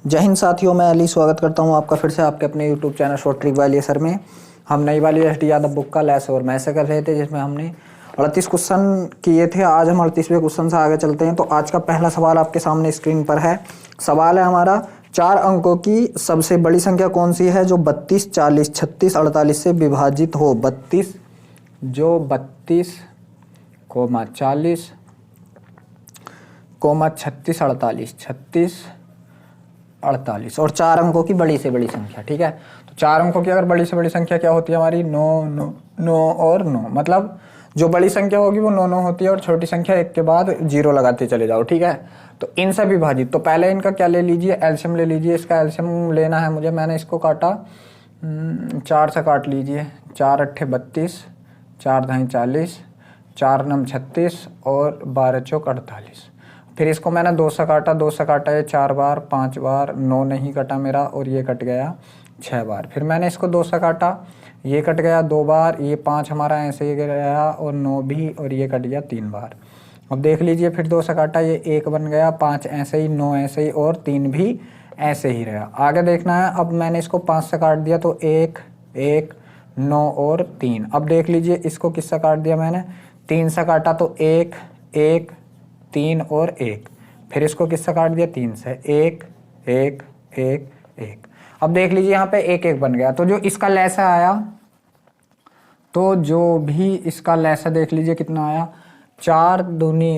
जय हिंद साथियों, मैं अली स्वागत करता हूं आपका फिर से आपके अपने YouTube चैनल शॉर्ट ट्रिक वाली सर में। हम नई वाली एस डी यादव बुक का लेस और मैसे कर रहे थे, जिसमें हमने 38 क्वेश्चन किए थे। आज हम 38वें क्वेश्चन से आगे चलते हैं। तो आज का पहला सवाल आपके सामने स्क्रीन पर है। सवाल है हमारा, 4 अंकों की सबसे बड़ी संख्या कौन सी है जो 32, 40, 36, 48 से विभाजित हो। 32 जो 32, 40, 36, 48, 36, 48 और 4 अंकों की बड़ी से बड़ी संख्या। ठीक है, तो 4 अंकों की अगर बड़ी से बड़ी संख्या क्या होती है हमारी, 9, 9, 9 और 9। मतलब जो बड़ी संख्या होगी वो 9, 9 होती है और छोटी संख्या 1 के बाद 0 लगाते चले जाओ। ठीक है, तो इनसे विभाजित। तो पहले इनका क्या ले लीजिए, एलसीएम ले लीजिए। इसका एलसीएम लेना है मुझे। मैंने इसको काटा 4 से काट लीजिए। 4 अट्ठे 32, 4 दाएं 40, 4 नम 36 और 12 चौक 48। फिर इसको मैंने 2 से काटा। 2 से काटा ये 4 बार, 5 बार, 9 नहीं कटा मेरा और ये कट गया 6 बार। फिर मैंने इसको 2 से काटा, ये कट गया 2 बार, ये 5 हमारा ऐसे ही गया और 9 भी, और ये कट गया 3 बार। अब देख लीजिए, फिर 2 से काटा, ये 1 बन गया, 5 ऐसे ही, 9 ऐसे ही और 3 भी ऐसे ही रहा। आगे देखना है। अब मैंने इसको 5 से काट दिया तो 1, 1, 9 और 3। अब देख लीजिए, इसको किससे काट दिया मैंने, 3 से काटा तो 1, 1, 3 और 1। फिर इसको किससे काट दिया, 3 से, 1, 1, 1, 1। अब देख लीजिए यहाँ पे 1, 1 बन गया। तो जो इसका लैसा आया, तो जो भी इसका लैसा देख लीजिए कितना आया, 4 दूनी,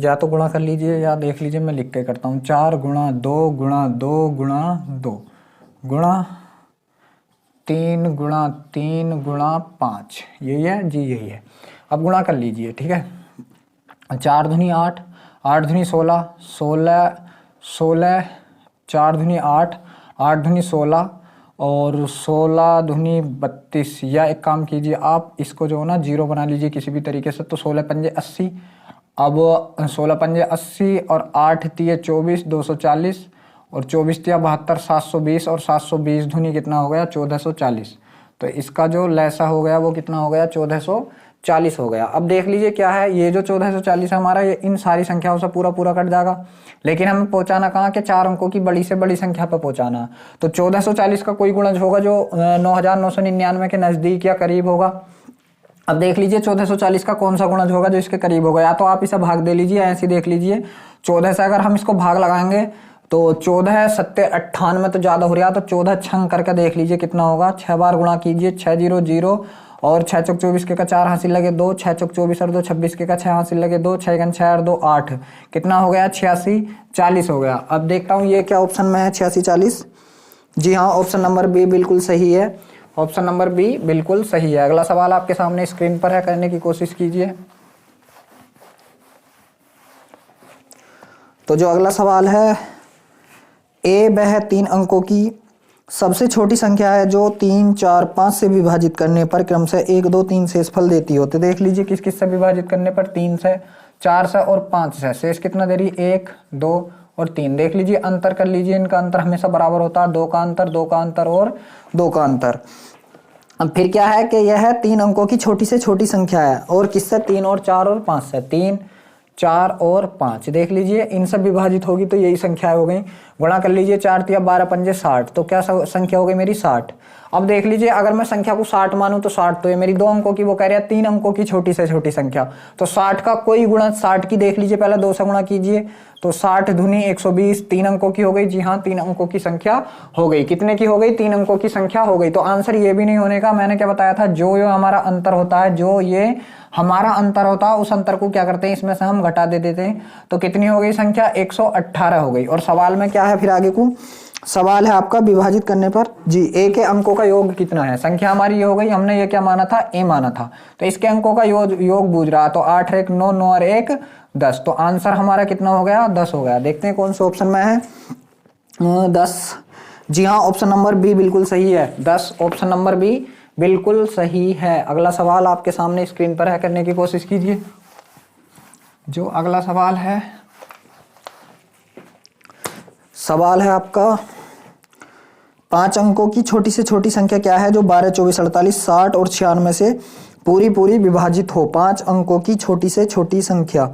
या तो गुणा कर लीजिए या देख लीजिए मैं लिख के करता हूँ। 4 गुणा 2 गुणा 2 गुणा 2 गुणा 3 गुणा 3 गुणा 5। यही है जी, यही है। अब गुणा कर लीजिए। ठीक है, 4 दूनी 8, 8 दूनी 16, 16, 16, 4 दूनी 8, 8 दूनी 16 और 16 दूनी 32। या एक काम कीजिए, आप इसको जो है ना 0 बना लीजिए किसी भी तरीके से। तो 16 पंजे 80। अब 16 पंजे 80 और 8 तिये 24, 240 और 24 तिया 72, 720 और 720 धुनी कितना हो गया, 1440। तो इसका जो लैसा हो गया वो कितना हो गया, 1440 हो गया। अब देख लीजिए क्या है, ये जो 1440 है हमारा, ये इन सारी संख्याओं से पूरा कट जाएगा। लेकिन हमें पहुंचाना कहाँ के, 4 अंकों की बड़ी से बड़ी संख्या पर पहुंचाना। तो 1440 का कोई गुणज होगा जो 9999 के नजदीक या करीब होगा। अब देख लीजिए 1440 का कौन सा गुणज होगा जो इसके करीब होगा। या तो आप इसे भाग दे लीजिए, ऐसे देख लीजिए। 14 से अगर हम इसको भाग लगाएंगे तो 14 7 98 तो ज्यादा हो रहा है। तो 14 छंग करके देख लीजिए कितना होगा। 6 बार गुणा कीजिए, 6 0 0 और 6 चौक 24 के का 4 हासिल लगे 2, 6 चौक 24 और 2 26 के का 6 हासिल लगे 2, 6 गन 6 और 2 8। कितना हो गया, 86 40 हो गया। अब देखता हूँ ये क्या ऑप्शन में है, 86 40। जी हाँ, ऑप्शन नंबर बी बिल्कुल सही है। ऑप्शन नंबर बी बिल्कुल सही है। अगला सवाल आपके सामने स्क्रीन पर है, करने की कोशिश कीजिए। तो जो अगला सवाल है, ए वह 3 अंकों की सबसे छोटी संख्या है जो 3, 4, 5 से विभाजित करने पर क्रमशः 1, 2, 3 शेषफल देती हो। तो देख लीजिए किस किस से विभाजित करने पर, 3 से, 4 से और 5 से। शेष कितना दे रही, 1, 2 और 3। देख लीजिए, अंतर कर लीजिए। इनका अंतर हमेशा बराबर होता है, 2 का अंतर, 2 का अंतर और 2 का अंतर। अब फिर क्या है कि यह 3 अंकों की छोटी से छोटी संख्या है। और किससे, 3 और 4 और 5 से। 3, 4 और 5 देख लीजिए, इनसे विभाजित होगी तो यही संख्या हो गई। गुणा कर लीजिए, 4 तिया 12 पंजे 60। तो क्या संख्या हो गई मेरी, 60। अब देख लीजिए, अगर मैं संख्या को 60 मानूं तो 60 तो ये मेरी 2 अंकों की, वो कह रहे हैं 3 अंकों की छोटी से छोटी संख्या। तो 60 का कोई गुणा 60 की देख लीजिए, पहले 2 से गुणा कीजिए। तो 60 धुनी 120, 3 अंकों की हो गई। जी हाँ, 3 अंकों की संख्या हो गई। कितने की हो गई, 3 अंकों की संख्या हो गई। तो आंसर ये भी नहीं होने का। मैंने क्या बताया था, जो ये हमारा अंतर होता है, जो ये हमारा अंतर होता है, उस अंतर को क्या करते हैं, इसमें से हम घटा दे देते हैं। तो कितनी हो गई संख्या, 118 हो गई। और सवाल में क्या है फिर आगे को, सवाल है आपका विभाजित करने पर जी ए के अंकों का योग कितना है। संख्या हमारी ये हो गई, हमने ये क्या माना था, ए माना था। तो इसके अंकों का योग बूझ रहा। तो 8 1 9, 9 और 1 10। तो आंसर हमारा कितना हो गया, 10 हो गया। देखते हैं कौन से ऑप्शन में है, 10। जी हाँ, ऑप्शन नंबर बी बिल्कुल सही है। 10 ऑप्शन नंबर बी बिल्कुल सही है। अगला सवाल आपके सामने स्क्रीन पर है, करने की कोशिश कीजिए। जो अगला सवाल है, सवाल है आपका, 5 अंकों की छोटी से छोटी संख्या क्या है जो 12, 24, 48, 60 और 96 से पूरी विभाजित हो। 5 अंकों की छोटी से छोटी संख्या।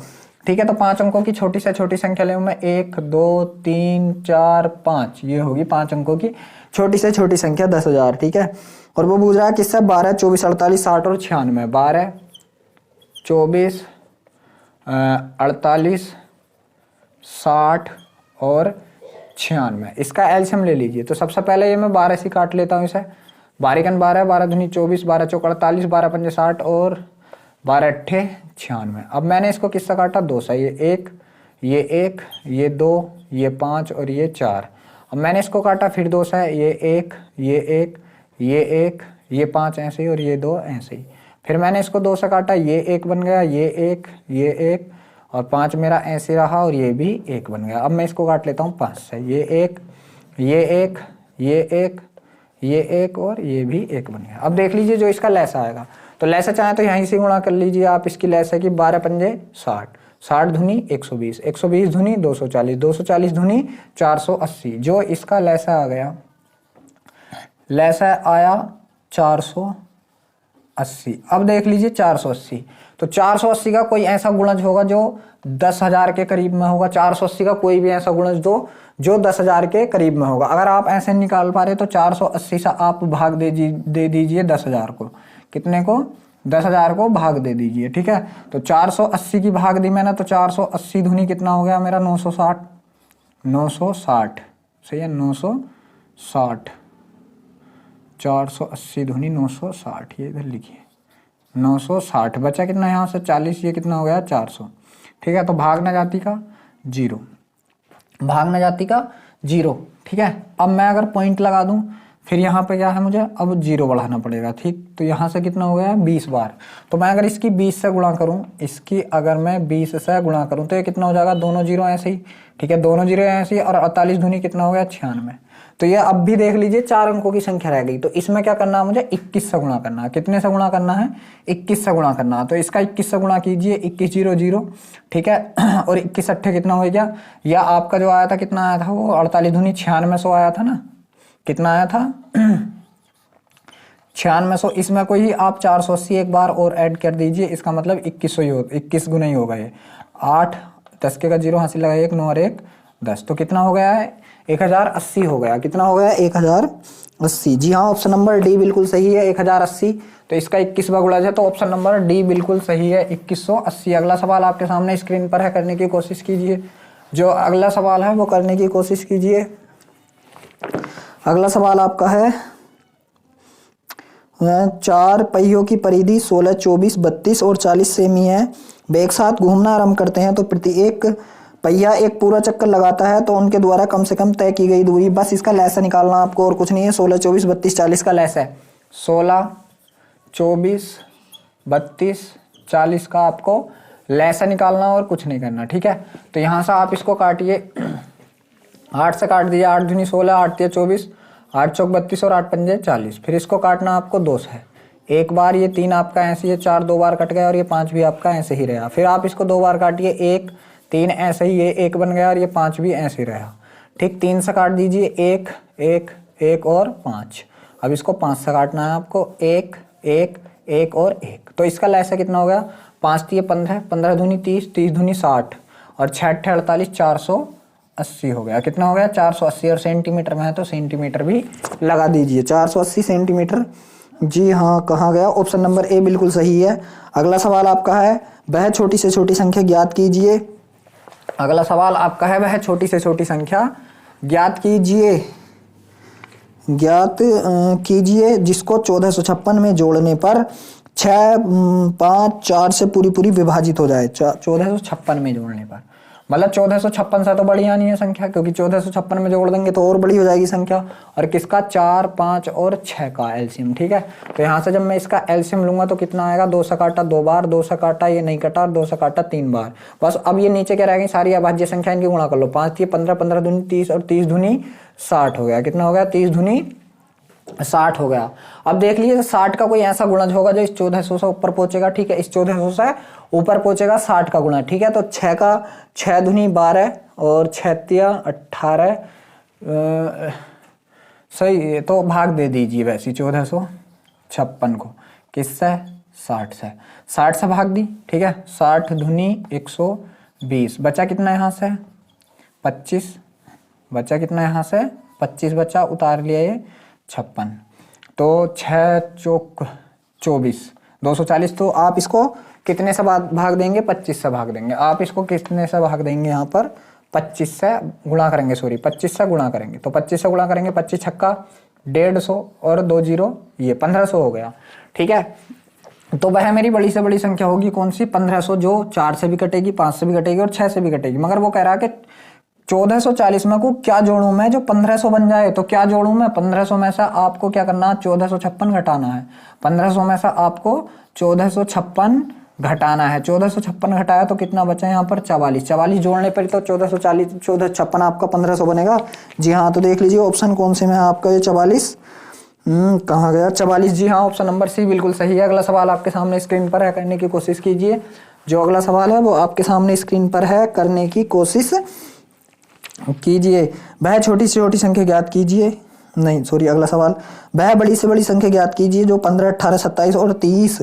ठीक है। तो 5 अंकों की छोटी से छोटी संख्या ले मैं 1 2 3 4 5, ये होगी 5 अंकों की छोटी से छोटी संख्या 10,000, ठीक है। और वो पूछ रहा है किससे, 12 24 48 60 और 96, 12 24 48 60 और 96, इसका एलसीएम ले लीजिए। तो सबसे पहले ये मैं 12 से काट लेता हूँ इसे, 12 12 12 दूनी 24 12 चौक 48 12 पंजे 60 और 12 अट्ठे 96। अब मैंने इसको किससे काटा, 2 से, ये 1 ये 2 ये 5 और ये 4। अब मैंने इसको काटा फिर 2 से, ये 1 ये 5 ऐसे ही और ये 2 ऐसे ही। फिर मैंने इसको 2 से काटा, ये 1 बन गया, ये 1 और 5 मेरा ऐसे रहा और ये भी 1 बन गया। अब मैं इसको काट लेता हूँ 5 से, ये 1 ये 1 और ये भी 1 बन गया। अब देख लीजिए जो इसका लैसा आएगा, तो लैसा चाहे तो यहीं से गुणा कर लीजिए आप। इसकी लैसा की 12 पंजे 60, 60 धुनी 120, 120 धुनी 240, 240 धुनी 480। जो इसका लैसा आ गया, लैसा आया 480। अब देख लीजिए 480, तो 480 का कोई ऐसा गुणज होगा जो 10,000 के करीब में होगा। 480 का कोई भी ऐसा गुणज दो जो 10,000 के करीब में होगा। अगर आप ऐसे निकाल पा रहे तो 480 से आप भाग दे दीजिए 10,000 को। कितने को, 10,000 को भाग दे दीजिए, ठीक है। तो 480 की भाग दी मैंने, तो 480 धुनी कितना हो गया मेरा, 960, 960 सही है, 960, 480 धुनी 960, ये इधर लिखिए 960। बचा कितना यहाँ से 40, ये कितना हो गया 400, ठीक है। तो भाग न जाति का 0, भाग न जाति का 0, ठीक है। अब मैं अगर पॉइंट लगा दूं, फिर यहाँ पे क्या है, मुझे अब 0 बढ़ाना पड़ेगा, ठीक। तो यहाँ से कितना हो गया 20 बार। तो मैं अगर इसकी 20 से गुणा करूँ, इसकी अगर मैं 20 से गुणा करूँ तो ये कितना हो जाएगा, दोनों 0 ऐसे ही, ठीक है, दोनों 0 ऐसे ही। और 48 धुनी कितना हो गया 96। तो ये अब भी देख लीजिए 4 अंकों की संख्या रह गई। तो इसमें क्या करना है, मुझे 21 से गुणा करना है। कितने से गुणा करना है, 21 से गुणा करना है। तो इसका 21 से गुणा कीजिए, 21 0 0, ठीक है। और 21 अट्ठे कितना हो गया, या आपका जो आया था कितना आया था, वो 48 धुनी 9600 आया था ना, कितना आया था 9600। इसमें कोई आप 480 एक बार और ऐड कर दीजिए, इसका मतलब 2100 ही हो, 21 गुना ही होगा ये। 8 10 के का 0 हासिल लगा, 1 9 और 1 10, तो कितना हो गया है 1080 हो गया। कितना हो गया 1080। जी हाँ, ऑप्शन नंबर डी बिल्कुल सही है, 1080। तो इसका 21वां गुणज है, तो ऑप्शन नंबर डी बिल्कुल सही है, 2180। अगला सवाल आपके सामने स्क्रीन पर है, करने की कोशिश कीजिए। जो अगला सवाल है वो करने की कोशिश कीजिए। अगला सवाल आपका है, 4 पहियों की परिधि 16 24 32 और 40 सेमी है। वे एक साथ घूमना आरंभ करते हैं तो प्रत्येक पहिया एक पूरा चक्कर लगाता है, तो उनके द्वारा कम से कम तय की गई दूरी, बस इसका लैसा निकालना आपको, और कुछ नहीं है। 16 24 32 40 का लैसा है, 16 24 32 40 का आपको लैसा निकालना और कुछ नहीं करना, ठीक है। तो यहाँ से आप इसको काटिए, 8 से काट दिया, 8 दूनी 16, 8 तिया 24, 8 चौक 32 और 8 पंजे 40। फिर इसको काटना आपको 2 से, एक बार ये 3 आपका ऐसे, ये 4 2 बार कट गया और ये 5 भी आपका ऐसे ही रहा। फिर आप इसको 2 बार काटिए, 1 3 ऐसे ही, ये 1 बन गया और ये 5 भी ऐसे ही रहा, ठीक। 3 से काट दीजिए, 1 1 1 और 5। अब इसको 5 से काटना है आपको, 1 1 1 और 1। तो इसका लैसा कितना हो गया, 5 तिये 15, 15 दूनी 30, 30 दूनी 60 और 6 अट्ठे 48, 480 हो गया। कितना हो गया 480। और सेंटीमीटर में है तो सेंटीमीटर भी लगा दीजिए, 480 सेंटीमीटर। जी हाँ, कहाँ गया, ऑप्शन नंबर ए बिल्कुल सही है। अगला सवाल आपका है, वह छोटी से छोटी संख्या ज्ञात कीजिए। अगला सवाल आपका है, वह छोटी से छोटी संख्या ज्ञात कीजिए, ज्ञात कीजिए जिसको 1456 में जोड़ने पर 6 5 4 से पूरी पूरी विभाजित हो जाए। 1456 में जोड़ने पर, मतलब 1456 से तो बड़ी आनी है संख्या, क्योंकि 1456 में जोड़ देंगे तो और बड़ी हो जाएगी संख्या। और किसका, 4 5 और 6 का एलसीएम, ठीक है। तो यहाँ से जब मैं इसका एलसीएम लूंगा तो कितना आएगा, 2 से काटा 2 बार, 2 से काटा ये नहीं कटा, 2 से काटा 3 बार। बस अब ये नीचे क्या रह गई, सारी अभाज्य संख्या, इनकी गुणा कर लो। 5 तिये 15, 15 दूनी 30 और 30 धुनी 60 हो गया। कितना हो गया, 30 धुनी 60 हो गया। अब देख लीजिए 60 का कोई ऐसा गुणज होगा जो इस 1400 से ऊपर पहुंचेगा, ठीक है। इस 1400 से ऊपर पहुंचेगा 60 का गुणा, ठीक है। तो 6 का 6 दूनी 12 और 6 तिया 18, सही। तो भाग दे दीजिए वैसे 1456 को किससे, 60 से, 60 से भाग दी, ठीक है। 60 धुनी 120, 20 बचा कितना यहाँ से 25, बचा कितना यहाँ से 25 बचा, उतार लिया ये 56, तो 6 चौक 24, 240। तो आप इसको कितने से भाग देंगे 25 से भाग देंगे। आप इसको कितने से भाग देंगे यहाँ पर 25 से गुणा करेंगे, सॉरी 25 से गुणा करेंगे। तो 25 से गुणा करेंगे, 25 छक्का 150 और 2 जीरो ये 1500 हो गया। ठीक है, तो वह मेरी बड़ी से बड़ी संख्या होगी कौन सी 1500, जो 4 से भी कटेगी, 5 से भी कटेगी और 6 से भी कटेगी। मगर वो कह रहा है कि 1440 में को क्या जोड़ूं मैं जो 1500 बन जाए। तो क्या जोड़ूं मैं 1500 में से आपको क्या करना है 1456 घटाना है। 1500 में से आपको 1456 घटाना है। 1456 घटाया तो कितना बचा यहाँ पर 44। 44 जोड़ने पर तो 1440 1456 आपका 1500 बनेगा। जी हाँ, तो देख लीजिए ऑप्शन कौन से में है आपका ये 44। कहाँ गया 44। जी हाँ, ऑप्शन नंबर सी बिल्कुल सही है। अगला सवाल आपके सामने स्क्रीन पर है, करने की कोशिश कीजिए। जो अगला सवाल है वो आपके सामने स्क्रीन पर है, करने की कोशिश कीजिए। वह छोटी से छोटी संख्या ज्ञात कीजिए, नहीं सॉरी अगला सवाल, वह बड़ी से बड़ी संख्या ज्ञात कीजिए जो 15, 18, 27 और 30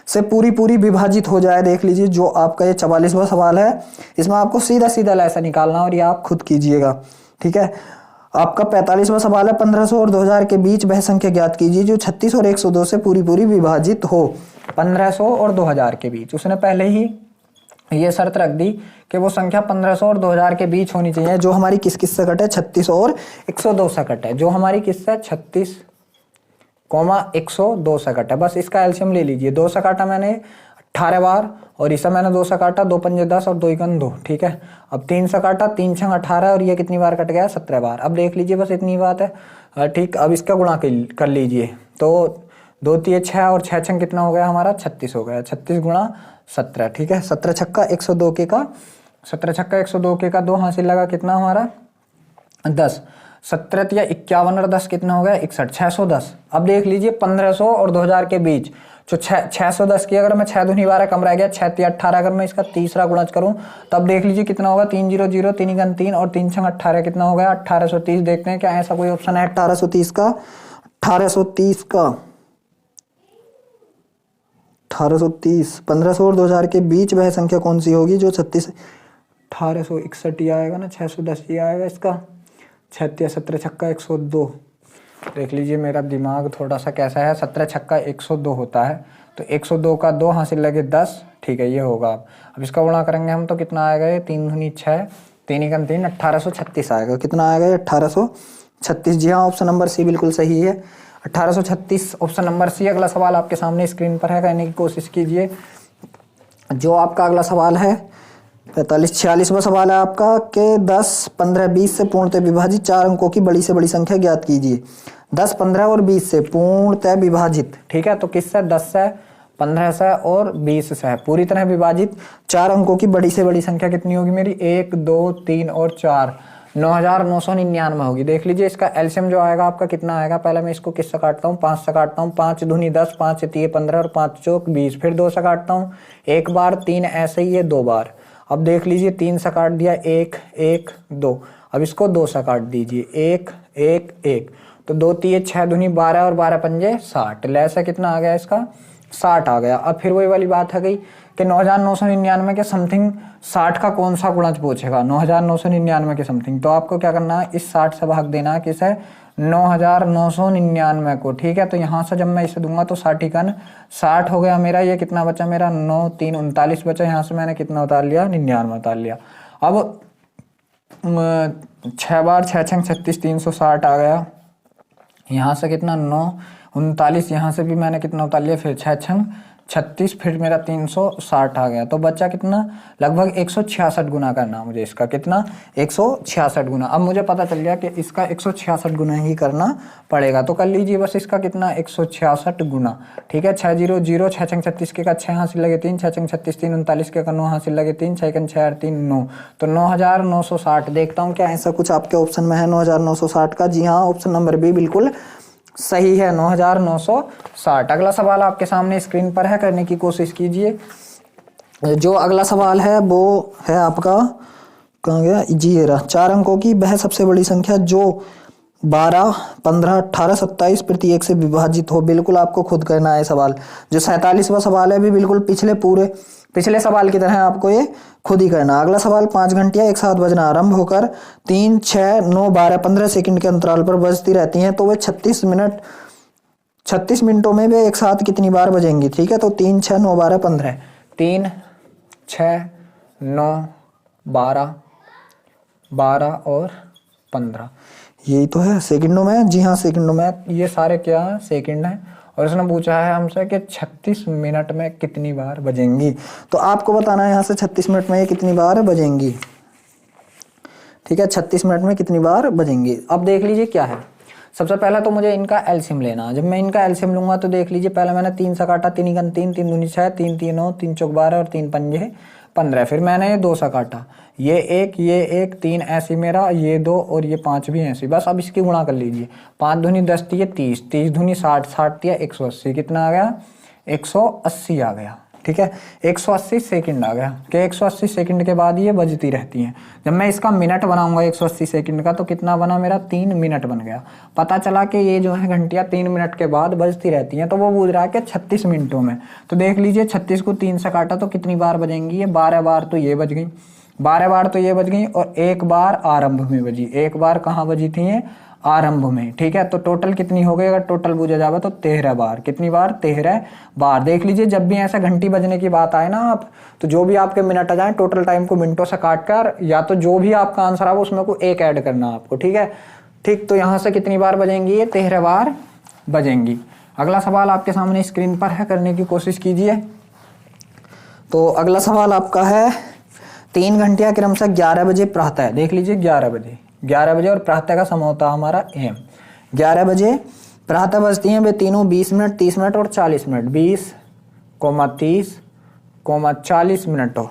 से पूरी विभाजित हो जाए। देख लीजिए जो आपका ये 44वां सवाल है, इसमें आपको सीधा सीधा ऐसा निकालना और ये आप खुद कीजिएगा। ठीक है, आपका 45वां सवाल है 1500 और 2000 के बीच वह संख्या ज्ञात कीजिए जो 36 और 102 से पूरी विभाजित हो। 1500 और 2000 के बीच, उसने पहले ही ये शर्त रख दी कि वो संख्या 1500 और 2000 के बीच होनी चाहिए, जो हमारी किस किस से कटे 36 और 102 से कटे, जो हमारी किस से 36, 102 से कटे। बस इसका एलसीएम ले लीजिए। 2 से काटा मैंने 18 बार और इसे मैंने 2 से काटा, 2 पंजे 10 और 2 एकम 2। ठीक है, अब 3 से काटा, 3 छंग 18 और ये कितनी बार कट गया 17 बार। अब देख लीजिए बस इतनी बात है। ठीक, अब इसका गुणा कर लीजिए। तो 2 3 6 और 6 छंग कितना हो गया हमारा 36 हो गया। 36 गुणा 17। ठीक है, 17 छक्का 102 के का 17 छक्का 102 के का 2 हासिल लगा, कितना हमारा 10। 17 या 51 और 10 कितना हो गया 61, 610। अब देख लीजिए 1500 और 2000 के बीच जो 610 की अगर मैं 6 दूनी 12 कम रह गया, 6 3 18, अगर मैं इसका तीसरा गुणज करूं तब देख लीजिए कितना होगा 3 0 0, 3 1 3 और 3 6 18 कितना हो गया 1830। देखते हैं क्या ऐसा कोई ऑप्शन है 1830 का। 1830 का 1830 1500 और 2000 के बीच वह संख्या कौन सी होगी जो 36, 1861 ही आएगा ना, 610 ही आएगा इसका। 6 17 छक्का 102। देख लीजिए मेरा दिमाग थोड़ा सा कैसा है। 17 छक्का 102 होता है, तो 102 का 2 हासिल लगे 10। ठीक है, ये होगा। अब इसका गुणा करेंगे हम तो कितना आएगा ये 3 दूनी 6, 3 एकम 3, 1836 आएगा। कितना आएगा ये 1836। जी हाँ, ऑप्शन नंबर सी बिल्कुल सही है, 1836 ऑप्शन नंबर सी। अगला सवाल आपके सामने स्क्रीन पर है, कहने की कोशिश कीजिए। जो आपका अगला सवाल है 46वां सवाल है आपका कि 10, 15, 20 से पूर्णतः विभाजित 4 अंकों की बड़ी से बड़ी संख्या ज्ञात कीजिए। 10, 15 और 20 से पूर्णतः विभाजित। ठीक है, तो किससे 10 से 15 से और 20 से पूरी तरह विभाजित 4 अंकों की बड़ी से बड़ी संख्या कितनी होगी मेरी 1 2 3 और 4, 9999 होगी। देख लीजिए इसका एलसीएम जो आएगा आपका कितना आएगा। पहले मैं इसको किससे काटता हूँ 5 से काटता हूँ। 5 दूनी 10, 5 3 15 और 5 चौक 20। फिर 2 से काटता हूँ 1 बार, 3 ऐसे ही है 2 बार। अब देख लीजिए 3 से काट दिया 1 1 2। अब इसको 2 से काट दीजिए 1 1 1। तो 2 3 6 दूनी 12 और 12 पंजे 60। लैसा कितना आ गया इसका 60 आ गया। अब फिर वही वाली बात है गई कि 9999 के समथिंग 60 का कौन सा गुणज पूछेगा 9999 के समथिंग। तो आपको क्या करना है इस 60 से भाग देना है किसे 9999 को। ठीक है, तो यहाँ से जब मैं इसे दूंगा तो 60 हो गया मेरा। ये कितना बचा मेरा 9 3 39 बचा। यहाँ से मैंने कितना उतार लिया 99 उतार लिया। अब 6 बार 6 छंग 36 360 आ गया। यहाँ से कितना 9 39, यहाँ से भी मैंने कितना उतार लिया, फिर 6 छंग 36, फिर मेरा 360 आ गया। तो बच्चा कितना लगभग 166 गुना करना मुझे इसका, कितना 166 गुना। अब मुझे पता चल गया कि इसका 166 गुना ही करना पड़ेगा। तो कर लीजिए बस इसका कितना 166 गुना। ठीक है, 6 0 0, 6 छंग 36 के का 6 हासिल लगे 3, 6 छंग 36 3 39 के का 9 हासिल लगे 3, 6 6 8 3 9। तो 9960। देखता हूँ क्या ऐसा कुछ आपके ऑप्शन में है 9960 का। जी हाँ, ऑप्शन नंबर बी बिल्कुल सही है 9960। अगला सवाल आपके सामने स्क्रीन पर है, करने की कोशिश कीजिए। जो अगला सवाल है वो है आपका, कहाँ गया जी, ये रहा। 4 अंकों की वह सबसे बड़ी संख्या जो 12, 15, 18, 27 प्रति 1 से विभाजित हो। बिल्कुल आपको खुद करना है सवाल। जो 47वां सवाल है भी बिल्कुल पिछले सवाल की तरह आपको ये खुद ही करना। अगला सवाल, 5 घंटियां एक साथ बजना आरंभ होकर 3, 6, 9, 12, 15 सेकंड के अंतराल पर बजती रहती हैं, तो वे 36 मिनटों में वे एक साथ कितनी बार बजेंगी। ठीक है, तो 3, 6, 9, 12, 15, 3, 6, 9, 12, 12 और 15, यही तो है सेकंडों में। जी हाँ, सेकंडों में। ये सारे क्या है, सेकंड हैं। और उसने पूछा है हमसे कि 36 मिनट में कितनी बार बजेंगी, तो आपको बताना है यहाँ से 36 मिनट में ये कितनी बार बजेंगी। ठीक है, 36 मिनट में कितनी बार बजेंगी। अब देख लीजिए क्या है। सबसे पहला तो मुझे इनका एलसीएम लेना है। जब मैं इनका एलसीएम लूंगा तो देख लीजिए, पहले मैंने 3 से काटा, 3 × 3, 3 दूनी 6, 3 3 9, 3 चौक 12 और 3 पंजे 15। फिर मैंने ये 2 से काटा, ये 1, 3 ऐसी मेरा, ये 2 और ये 5 भी ऐसी। बस अब इसकी गुणा कर लीजिए। 5 दूनी 10 दिए 30, 30 दूनी 60, 60 दिया 180। कितना आ गया, 180 आ गया। ठीक है, 180 सेकंड आ गया कि 180 सेकंड के बाद ये बजती रहती हैं। जब मैं इसका मिनट बनाऊंगा 180 सेकंड का, तो कितना बना मेरा, 3 मिनट बन गया। पता चला कि ये जो है घंटियां 3 मिनट के बाद बजती रहती हैं। तो वो पूछ रहा है कि 36 मिनटों में। तो देख लीजिए, 36 को 3 से काटा तो कितनी बार बजेंगी, ये 12 बार तो ये बज गई, 12 बार तो ये बज गई, और 1 बार आरंभ में बजी। 1 बार कहाँ बजी थी ये, आरंभ में। ठीक है, तो टोटल कितनी हो गई, अगर टोटल पूछा जाए तो 13 बार। कितनी बार, 13 बार। देख लीजिए, जब भी ऐसा घंटी बजने की बात आए ना आप, तो जो भी आपके मिनट आ जाए, टोटल टाइम को मिनटों से काट कर, या तो जो भी आपका आंसर आए उसमें को 1 ऐड करना आपको। ठीक है, ठीक। तो यहाँ से कितनी बार बजेंगी, ये 13 बार बजेंगी। अगला सवाल आपके सामने स्क्रीन पर है, करने की कोशिश कीजिए। तो अगला सवाल आपका है, 3 घंटियां क्रमशः 11 बजे प्रातः, देख लीजिए 11 बजे और प्रातः का समय होता है हमारा एम। 11 बजे प्रातः बजती हैं वे तीनों 20 मिनट, 30 मिनट और 40 मिनट। 20, 30, 40 मिनटों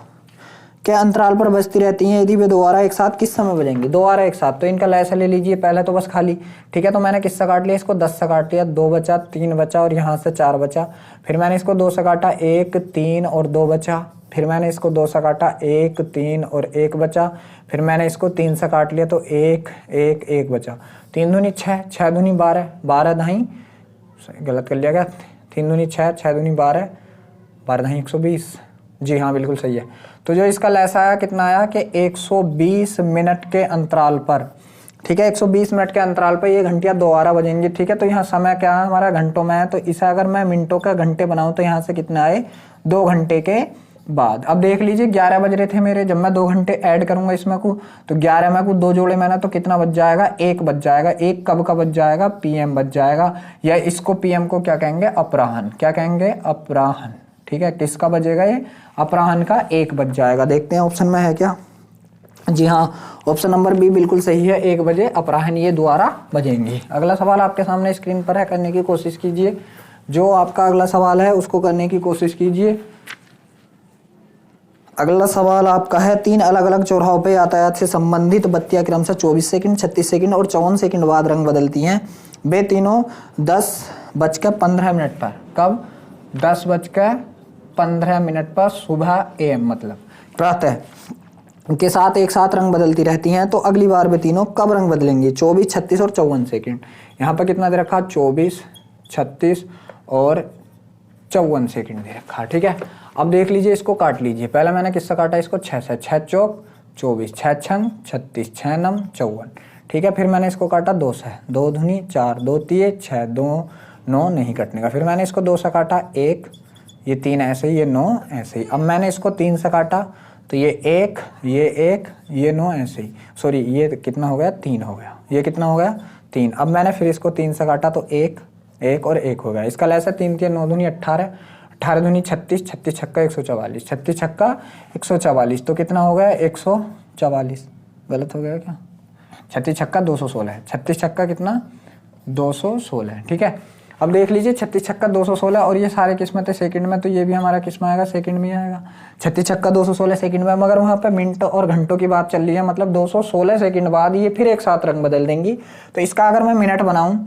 के अंतराल पर बजती रहती हैं। यदि वे दोबारा एक साथ किस समय बजेंगे, दोबारा एक साथ, तो इनका लैसा ले लीजिए। पहले तो बस खाली, ठीक है, तो मैंने किससे काट लिया, इसको 10 से काट लिया, 2 बचा, 3 बचा और यहाँ से 4 बचा। फिर मैंने इसको 2 से काटा, 1, 3 और 2 बचा। फिर मैंने इसको 2 से काटा, 1, 3 और 1 बचा। फिर मैंने इसको 3 से काट लिया तो 1, 1, 1 बचा। 3 दूनी 6, 6 दूनी 12, 12 दही, गलत कर लिया गया, 3 दूनी 6, 6 दूनी 12, 12 दही 120। जी हाँ, बिल्कुल सही है। तो जो इसका लैसा आया कितना आया कि 120 मिनट के अंतराल पर, ठीक है, 120 मिनट के अंतराल पर ये घंटियां दोबारा बजेंगी। ठीक है, तो यहाँ समय क्या है हमारा, घंटों में है, तो इसे अगर मैं मिनटों का घंटे बनाऊं तो यहाँ से कितना आए, 2 घंटे के बाद। अब देख लीजिए 11 बज रहे थे मेरे, जब मैं 2 घंटे ऐड करूंगा इसमें को, तो 11 में को 2 जोड़े मैंने, तो कितना बच जाएगा, 1 बच जाएगा। 1 कब का बच जाएगा, पीएम बच जाएगा, या इसको पीएम को क्या कहेंगे, अपराह्न। क्या कहेंगे, अपराह्न। ठीक है, किसका बजेगा ये, अपराह्न का 1 बज जाएगा। देखते हैं ऑप्शन में है क्या। जी हाँ, ऑप्शन नंबर बी बिल्कुल सही है, 1 बजे अपराह्न ये दोबारा बजेंगी। अगला सवाल आपके सामने स्क्रीन पर है, करने की कोशिश कीजिए। जो आपका अगला सवाल है उसको करने की कोशिश कीजिए। अगला सवाल आपका है, 3 अलग अलग चौराहों पे यातायात से संबंधित बत्तियां क्रमशः 24 सेकंड, 36 सेकंड और 54 सेकंड बाद रंग बदलती हैं। वे तीनों 10:15 पर, कब, 10:15 पर सुबह एम, मतलब प्रातः के साथ एक साथ रंग बदलती रहती हैं। तो अगली बार वे तीनों कब रंग बदलेंगे, 24, 36 और 54 सेकंड। यहाँ पर कितना दे रखा, 24, 36 और 54 सेकंड दे रखा। ठीक है, अब देख लीजिए, इसको काट लीजिए। पहले मैंने किससे काटा, इसको 6 से, 6 चौक 24, 6 छंग 36, 6 नम 54। ठीक है, फिर मैंने इसको काटा 2 से, 2 दूनी 4, 2 तिये 6, 2 9 नहीं कटने का। फिर मैंने इसको 2 से काटा, 1, ये 3 ऐसे ही, ये 9 ऐसे ही। अब मैंने इसको 3 से काटा तो ये 1, ये 9 ऐसे ही, सॉरी ये कितना हो गया, 3 हो गया। ये कितना हो गया, 3। अब मैंने फिर इसको 3 से काटा तो 1, 1 और 1 हो गया। इसका लैसा 3 3 9 दूनी 18, 18 दूनी 36, 36 छक्का 144, 36 छक्का 144। तो कितना हो गया, 144। गलत हो गया क्या, 36 छक्का 216 है। 36 छक्का कितना, 216 है। ठीक है, अब देख लीजिए 36 छक्का 216 और ये सारे किस्में थे सेकंड में, तो ये भी हमारा किस्म आएगा, सेकंड में आएगा। 36 छक्का 216 सेकंड में, मगर वहाँ पे मिनट और घंटों की बात चल रही है, मतलब 216 सेकंड बाद ये फिर एक साथ रंग बदल देंगी। तो इसका अगर मैं मिनट बनाऊं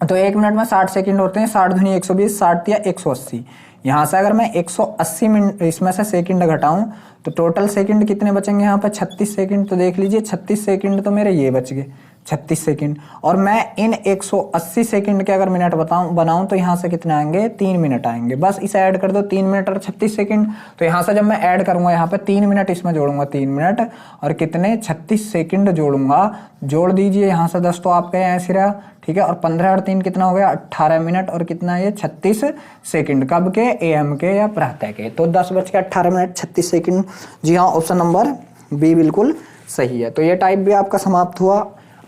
तो 1 मिनट में 60 सेकंड होते हैं, 60 दूनी 120, 60 या 180। यहाँ से अगर मैं 180 मिनट इसमें से सेकंड घटाऊं तो टोटल सेकंड कितने बचेंगे यहाँ पर, 36 सेकंड। तो देख लीजिए 36 सेकंड तो मेरे ये बच गए, 36 सेकंड। और मैं इन 180 सेकंड के अगर मिनट बनाऊं तो यहाँ से कितने आएंगे, 3 मिनट आएंगे। बस इसे ऐड कर दो, 3 मिनट और 36 सेकंड। तो यहाँ से जब मैं ऐड करूंगा यहाँ पे 3 मिनट इसमें जोड़ूंगा, 3 मिनट और कितने 36 सेकंड जोड़ूंगा। जोड़ दीजिए यहाँ से 10 तो आपका ऐसे रहा, ठीक है। और 15 और 3 कितना हो गया, 18 मिनट और कितना ये 36 सेकंड। कब के, एएम के या प्रातः के। तो 10:18 36 सेकंड। जी हाँ, ऑप्शन नंबर बी बिल्कुल सही है। तो ये टाइप भी आपका समाप्त हुआ।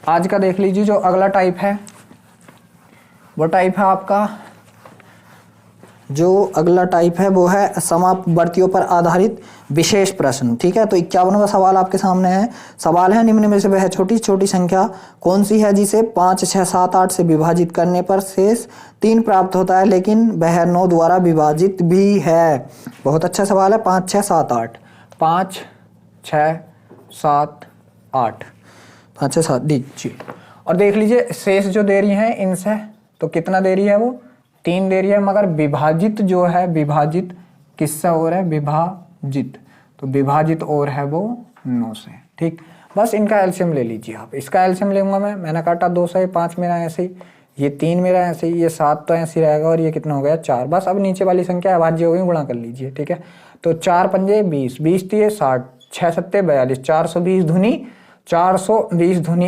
आज का देख लीजिए जो अगला टाइप है, वो टाइप है आपका, जो अगला टाइप है वो है समापवर्तियों पर आधारित विशेष प्रश्न, ठीक है। तो 51वां सवाल आपके सामने है। सवाल है, निम्न में से वह छोटी छोटी संख्या कौन सी है जिसे 5, 6, 7, 8 से विभाजित करने पर शेष 3 प्राप्त होता है, लेकिन वह 9 द्वारा विभाजित भी है। बहुत अच्छा सवाल है। 5, 6, 7, 8, 5, 6, 7, 8, 5, 6, 7 दीजिए। और देख लीजिए शेष जो दे रही है इनसे, तो कितना दे रही है, वो 3 दे रही है। मगर विभाजित जो है, विभाजित किससे और है, विभाजित, तो विभाजित और है वो 9 से, ठीक। बस इनका एलसीएम ले लीजिए आप। इसका एलसीएम लेऊंगा मैंने काटा 2 से, 5 मेरा ऐसे ही, ये 3 मेरा ऐसे ही, ये 7 तो ऐसे ही रहेगा और ये कितना हो गया 4। बस अब नीचे वाली संख्या अभाज्य हो गई, गुणा कर लीजिए, ठीक है। तो 4 पंजे 20, 20 दिए 60, 6 सत्ते 42, 420 धुनी 420 धुनी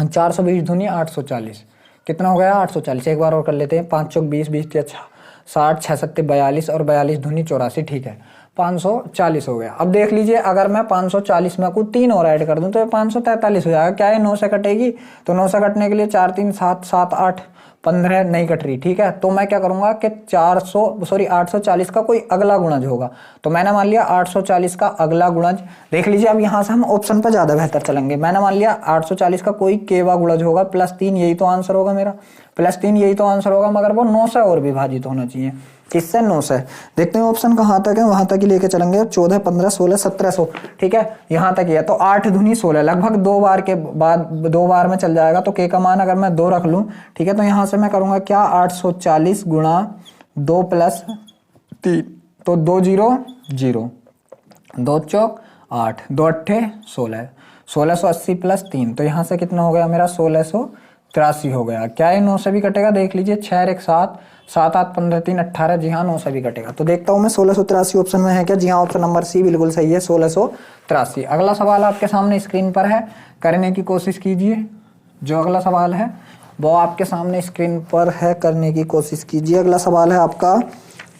420 धुनी 840, कितना हो गया 840। एक बार और कर लेते हैं, 5 चौक 20, 20 दिया 60, 6 सत्ते 42 और 42 धुनी 84, ठीक है 540 हो गया। अब देख लीजिए अगर मैं 540 में कुछ 3 और ऐड कर दूं तो ये 543 हो जाएगा। क्या है, 9 से कटेगी, तो 9 से कटने के लिए 4, 3, 7, 7, 8, 15 नहीं कट रही, ठीक है। तो मैं क्या करूंगा कि 840 का कोई अगला गुणज होगा। तो मैंने मान लिया 840 का अगला गुणज। देख लीजिए अब यहां से हम ऑप्शन पर ज्यादा बेहतर चलेंगे। मैंने मान लिया 840 का कोई केवा गुणज होगा, +3, यही तो आंसर होगा मेरा, +3 यही तो आंसर होगा। मगर वो 9 से और विभाजित होना चाहिए, किससे, 9 से। देखते हैं ऑप्शन कहाँ तक है, वहां तक ही लेके चलेंगे। 14, 15, 16, 1700, ठीक है, यहाँ तक ही है। तो 8 दूनी 16, लगभग 2 बार के बाद 2 बार में चल जाएगा। तो के का मान अगर मैं 2 रख लूं, ठीक है, तो यहाँ से मैं करूंगा क्या, 840 गुणा 2 + 3, तो 2 0 0, 2 चौक 8, 2 अट्ठे 16, 1680 + 3, तो यहाँ से कितना हो गया मेरा 1683 हो गया। क्या है, 9 से भी कटेगा, देख लीजिए 6 और 1 7, 7 8 15 3 18, जी हाँ 9 से भी कटेगा। तो देखता हूँ मैं 1683 ऑप्शन में है क्या। जी हाँ, ऑप्शन नंबर सी बिल्कुल सही है, 1683। अगला सवाल आपके सामने स्क्रीन पर है, करने की कोशिश कीजिए। जो अगला सवाल है वो आपके सामने स्क्रीन पर है, करने की कोशिश कीजिए। अगला सवाल है आपका,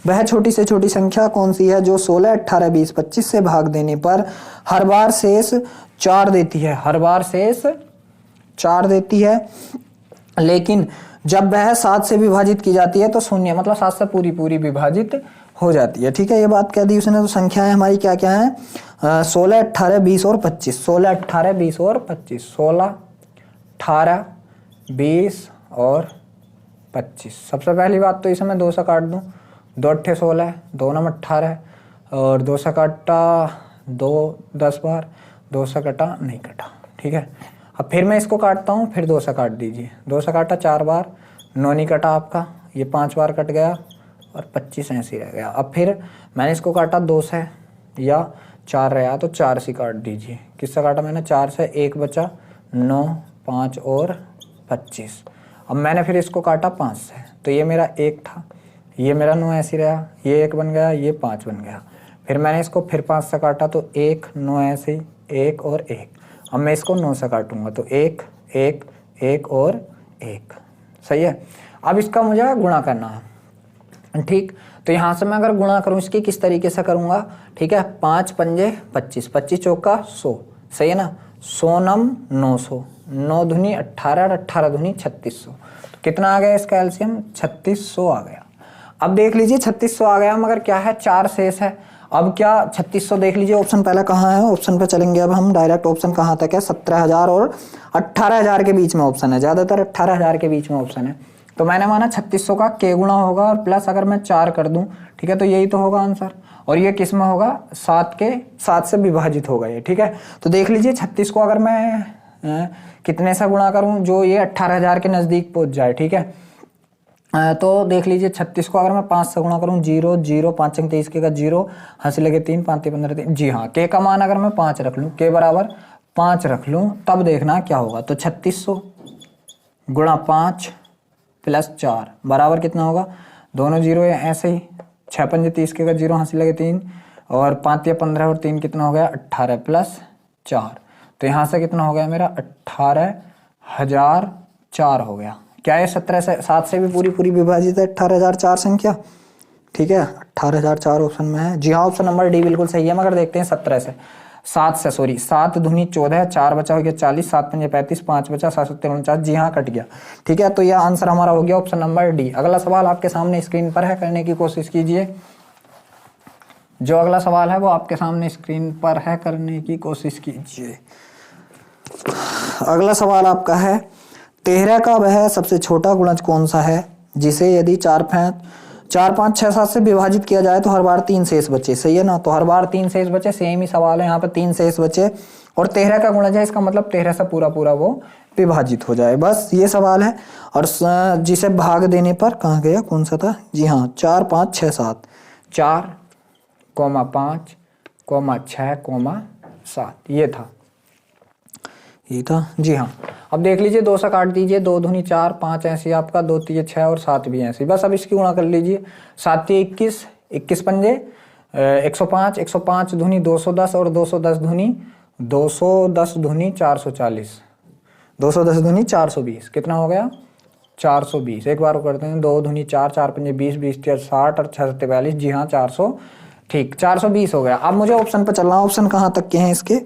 वह छोटी से छोटी संख्या कौन सी है जो 16, 18, 20, 25 से भाग देने पर हर बार शेष 4 देती है। हर बार शेष 4 देती है, लेकिन जब वह 7 से विभाजित की जाती है तो 0, मतलब 7 से पूरी विभाजित हो जाती है, ठीक है। ये बात कह दी उसने। तो संख्याएं हमारी क्या क्या है, 16, 18, 20 और 25। 16, 18, 20 और 25, 16, 18, 20 और 25। सबसे पहली बात तो इसे मैं 2 से काट दूं, 2 अट्ठे 16, 2 9 18 और 2 से काटा 2 10 बार, 2 से कटा नहीं कटा, ठीक है। अब फिर मैं इसको काटता हूँ, फिर 2 से काट दीजिए, 2 से काटा 4 बार, 9 नहीं कटा आपका, ये 5 बार कट गया और 25 ऐसे रह गया। अब फिर मैंने इसको काटा 2 से या 4 रहा तो 4 से काट दीजिए। किससे काटा मैंने, 4 से, 1 बचा, 9, 5 और 25। अब मैंने फिर इसको काटा 5 से, तो ये मेरा 1 था, ये मेरा 9 ऐसे रहा, ये 1 बन गया, ये 5 बन गया। फिर मैंने इसको फिर 5 से काटा तो 1, 9 ऐसे, 1 और 1। अब मैं इसको 9 से काटूंगा तो 1, 1, 1 और 1, सही है। अब इसका मुझे गुणा करना है, ठीक। तो यहाँ से मैं अगर गुणा करूँ इसकी किस तरीके से करूँगा, ठीक है। 5 पंजे 25, 25 चौका 100, सही है ना। 100 नम 900, 9 दूनी 18 और 18 दूनी 3600। तो कितना आ गया इसका एलसीएम, 3600 आ गया। अब देख लीजिए 3600 आ गया, मगर क्या है, 4 शेष है। अब क्या 3600 देख लीजिए, ऑप्शन पहला कहाँ है, ऑप्शन पे चलेंगे अब हम डायरेक्ट। ऑप्शन कहाँ तक है, 17,000 और 18,000 के बीच में ऑप्शन है, ज्यादातर 18,000 के बीच में ऑप्शन है। तो मैंने माना 3600 का के गुणा होगा और प्लस अगर मैं 4 कर दूं, ठीक है, तो यही तो होगा आंसर। और ये किस में होगा, 7 से विभाजित होगा ये, ठीक है। तो देख लीजिए 36 को अगर मैं कितने से गुणा करूं जो ये 18,000 के नजदीक पहुंच जाए, ठीक है। तो देख लीजिए 36 को अगर मैं 5 से गुणा करूं, 0 0, 5 23 के का 0, हंसी लगे 3, 5 15 3, जी हाँ। के का मान अगर मैं 5 रख लूं, के बराबर 5 रख लूँ तब देखना क्या होगा। तो 3600 गुणा 5 प्लस 4 बराबर कितना होगा, दोनों जीरो है ऐसे ही, 6 पंजे 30 के अगर जीरो हासिल लगे 3 और 5 या 15 और 3 कितना हो गया 18 प्लस 4। तो यहाँ से कितना हो गया मेरा 18,004 हो गया। क्या है 17 से 7 से भी पूरी विभाजित है 18,004 संख्या, ठीक है 18,004 ऑप्शन में है। जी हाँ ऑप्शन नंबर डी बिल्कुल सही है। मगर देखते हैं 17 से 7 से, सॉरी 7 दूनी 14, 4 बचा हो गया 40, 7 पंजे 35, 5 बचा 7 7 49, जी हाँ कट गया, ठीक है। तो यह आंसर हमारा हो गया ऑप्शन नंबर डी। अगला सवाल आपके सामने स्क्रीन पर है, करने की कोशिश कीजिए। जो अगला सवाल है वो आपके सामने स्क्रीन पर है, करने की कोशिश कीजिए। अगला सवाल आपका है 13 का वह सबसे छोटा गुणज कौन सा है जिसे यदि 4 5 6 7 से विभाजित किया जाए तो हर बार 3 शेष बचे, सही है ना। तो हर बार 3 शेष बचे, सेम ही सवाल है यहाँ पे, 3 शेष बचे और 13 का गुणज है, इसका मतलब 13 से पूरा वो विभाजित हो जाए, बस ये सवाल है। और जिसे भाग देने पर कहाँ गया, कौन सा था, जी हाँ 4 5 6 7, 4, 5, 6, 7 ये था जी हाँ। अब देख लीजिए 2 से काट दीजिए, 2 दूनी 4, 5 ऐसी आपका, 2 3 6 और 7 भी ऐसी, बस अब इसकी गुणा कर लीजिए। 7 21, 21 पंजे 105, 105 दूनी 210 और 210 दूनी 440, 210 दूनी 420, कितना हो गया 420। एक बार करते हैं, 2 दूनी 4, 4 पंजे 20, 20 60 और 6 42, जी हाँ 400, ठीक 420 हो गया। अब मुझे ऑप्शन पर चलना, ऑप्शन कहाँ तक के हैं इसके,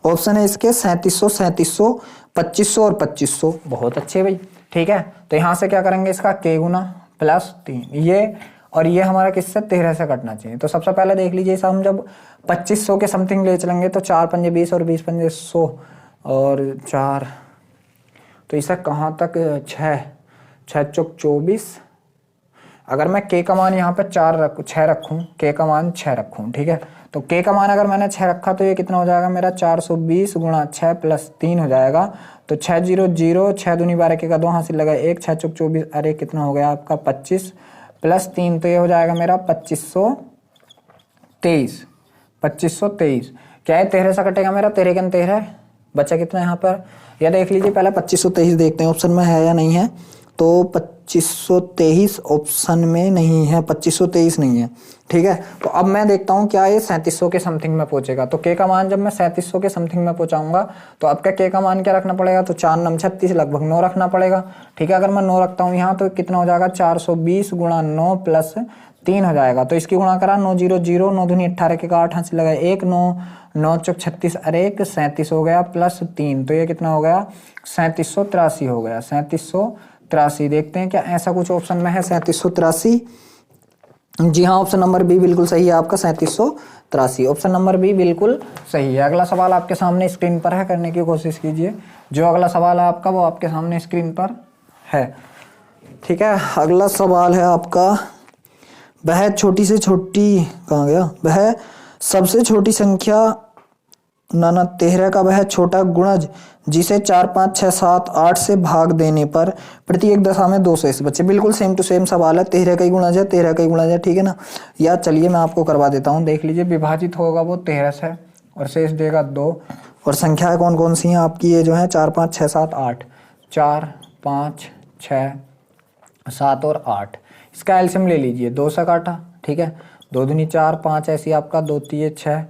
ऑप्शन है इसके 3700, 3700, 2500 और 2500, बहुत अच्छे भाई, ठीक है। तो यहाँ से क्या करेंगे, इसका k गुना प्लस 3, ये और ये हमारा किससे 13 से कटना चाहिए। तो सबसे पहले देख लीजिए, हम जब 2500 के समथिंग ले चलेंगे तो 4 पंजे 20 और 20 पंजे 100 और 4, तो इसे कहाँ तक 6 चौक 24, अगर मैं k का मान यहाँ पे 6 रखूँ, k का मान 6 रखूँ, ठीक है। तो k का मान अगर मैंने 6 रखा तो ये कितना हो जाएगा मेरा 420 गुणा 6 प्लस 3 हो जाएगा। तो 6 0 0, 6 दूनी 12 के का 2 हासिल लगा 1, 6 चौक 24, अरे कितना हो गया आपका 25 प्लस 3, तो ये हो जाएगा मेरा 2523, 2523। क्या है 13 से कटेगा मेरा, 13 के 13 बचा कितना यहाँ पर, यह देख लीजिए पहले 2523 देखते हैं ऑप्शन में है या नहीं है। तो 2523 ऑप्शन में नहीं है, 2523 नहीं है, ठीक है। तो अब मैं देखता हूँ क्या ये 3700 के समथिंग में पहुंचेगा। तो k का मान जब मैं 3700 के समथिंग में पहुंचाऊंगा तो आपका k का मान क्या रखना पड़ेगा, तो 4 9 36 लगभग 9 रखना पड़ेगा, ठीक है। अगर मैं 9 रखता हूँ यहाँ तो कितना हो जाएगा 420 गुणा 9 प्लस 3 हो जाएगा। तो इसकी गुणा करा 9 0 0, 9 दूनी 18 के 8 हासिल लगा 1, 9 चौक 36, अरे 37 हो गया प्लस 3, तो ये कितना हो गया 3783 हो गया, 3783। देखते हैं क्या ऐसा कुछ ऑप्शन में है 3783, जी हाँ ऑप्शन नंबर बी बिल्कुल सही है आपका 3783, ऑप्शन नंबर बी बिल्कुल सही है। अगला सवाल आपके सामने स्क्रीन पर है, करने की कोशिश कीजिए। जो अगला सवाल है आपका वो आपके सामने स्क्रीन पर है, ठीक है। अगला सवाल है आपका, वह छोटी से छोटी कहाँ गया, वह सबसे छोटी संख्या 13 का वह छोटा गुणज जिसे 4 5 6 7 8 से भाग देने पर प्रत्येक दशा में 2 शेष बचे, बिल्कुल सेम टू सेम सवाल है, 13 का ही गुणज है, 13 का ही गुणज है, ठीक है ना। या चलिए मैं आपको करवा देता हूँ, देख लीजिए विभाजित होगा वो 13 से और शेष देगा 2, और संख्याएं कौन कौन सी हैं आपकी, ये जो है 4 5 6 7 8, 4 5 6 7 और 8, इसका एलसीएम ले लीजिए, 2 से काटा, ठीक है, 2 दूनी 4, 5 ऐसी आपका, 2 3 6,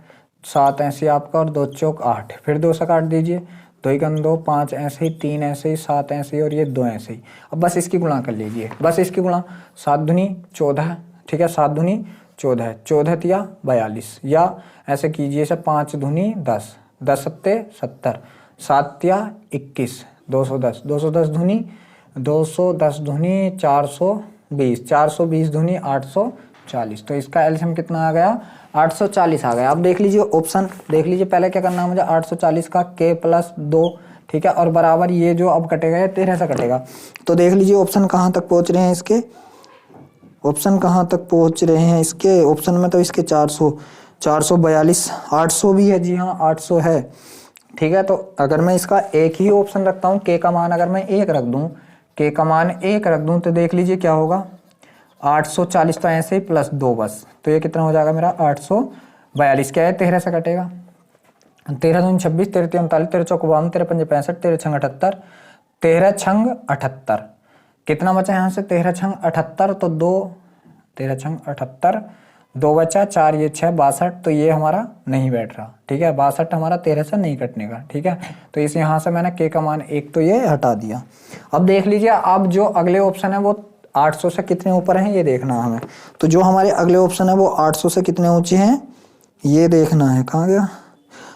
7 ऐसे आपका और 2 चौक 8, फिर 2 से काट दीजिए, 2 ही 2, 5 ऐसे ही, 3 ऐसे ही, 7 ऐसे ही और ये 2 ऐसे ही। अब बस इसकी गुणा कर लीजिए, बस इसकी गुणा, 7 दूनी 14, ठीक है, 7 दूनी 14, 14 तिया 42, या ऐसे कीजिए इसे 5 दूनी 10, 10 सत्ते 70, 7 तिया 21, 210, 210 दूनी 210 दूनी 420, 420 दूनी 840, तो इसका एलसीएम कितना आ गया 840 आ गया। अब देख लीजिए ऑप्शन, देख लीजिए पहले क्या करना है मुझे, 840 का k प्लस 2, ठीक है, और बराबर ये जो अब कटेगा ये 13 से कटेगा। तो देख लीजिए ऑप्शन कहाँ तक पहुँच रहे हैं इसके, ऑप्शन कहाँ तक पहुँच रहे हैं इसके, ऑप्शन में तो इसके 400 442, 800 भी है, जी हाँ 800 है, ठीक है। तो अगर मैं इसका एक ही ऑप्शन रखता हूँ, k का मान अगर मैं 1 रख दूँ, k का मान 1 रख दूँ तो देख लीजिए क्या होगा, 840 तो ऐसे ही प्लस 2 बस, तो ये कितना हो जाएगा मेरा 842, क्या है 13 से कटेगा, 13 दूनी 26, 13 तीन 39, 13 चौक 52, 13 पंजे 65, 13 छंग 78, 13 छंग 78 कितना बचा यहाँ से 13 छंग 78 तो 2, 13 छंग 78 2 बचा 4 ये 6 62 तो ये हमारा नहीं बैठ रहा। ठीक है 62 हमारा 13 से नहीं कटने का। ठीक है तो इस यहाँ से मैंने के का मान 1 तो ये हटा दिया। अब देख लीजिए अब जो अगले ऑप्शन है वो 800 से कितने ऊपर हैं ये देखना हमें। तो जो हमारे अगले ऑप्शन है वो 800 से कितने ऊंचे हैं ये देखना है। कहाँ गया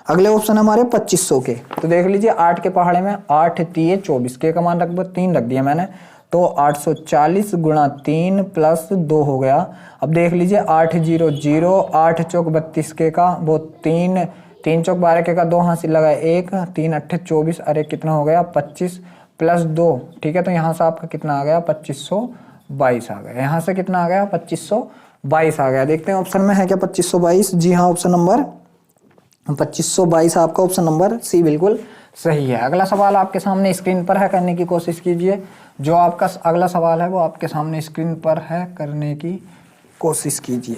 अगले ऑप्शन हमारे 2500 के। तो देख लीजिए 8 के पहाड़े में 8 3 24 के का मान लगभग 3 रख दिया मैंने तो 840 गुणा 3 प्लस 2 हो गया। अब देख लीजिए 8 0 0 8 चौक 32 के का वो 3 3 चौक 12 के का 2 हासिल लगा 1 3 8 24 अरे कितना हो गया 25 प्लस 2। ठीक है तो यहाँ से आपका कितना आ गया 2522 आ गया। यहाँ से कितना आ गया 2522 आ गया। देखते हैं ऑप्शन में है क्या 2522। जी हाँ ऑप्शन नंबर 2522 आपका ऑप्शन नंबर सी बिल्कुल सही है। अगला सवाल आपके सामने स्क्रीन पर है करने की कोशिश कीजिए। जो आपका अगला सवाल है वो आपके सामने स्क्रीन पर है करने की कोशिश कीजिए।